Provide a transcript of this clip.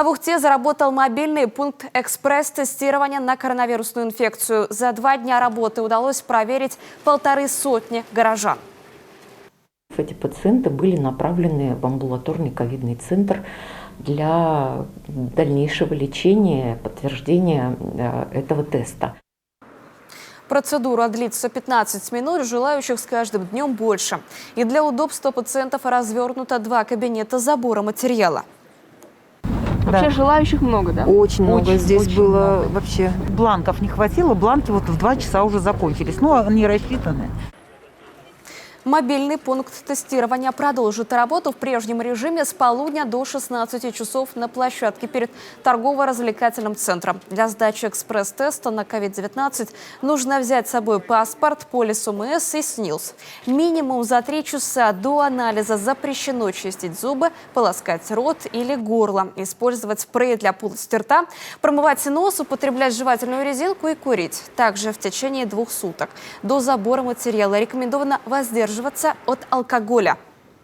А в Ухте заработал мобильный пункт экспресс-тестирования на коронавирусную инфекцию. За 2 дня работы удалось проверить 150 горожан. Эти пациенты были направлены в амбулаторный ковидный центр для дальнейшего лечения, подтверждения этого теста. Процедура длится 15 минут, желающих с каждым днем больше. И для удобства пациентов развернуто 2 кабинета забора материала. Вообще желающих много, да? Очень много. Здесь очень было много. вообще. Бланков не хватило, бланки вот в 2 часа уже закончились. Ну, они рассчитаны. Мобильный пункт тестирования продолжит работу в прежнем режиме с полудня до 16 часов на площадке перед торгово-развлекательным центром. Для сдачи экспресс-теста на COVID-19 нужно взять с собой паспорт, полис ОМС и СНИЛС. Минимум за 3 часа до анализа запрещено чистить зубы, полоскать рот или горло, использовать спрей для полости рта, промывать нос, употреблять жевательную резинку и курить. Также в течение 2 суток. До забора материала рекомендовано воздерживаться от алкоголя.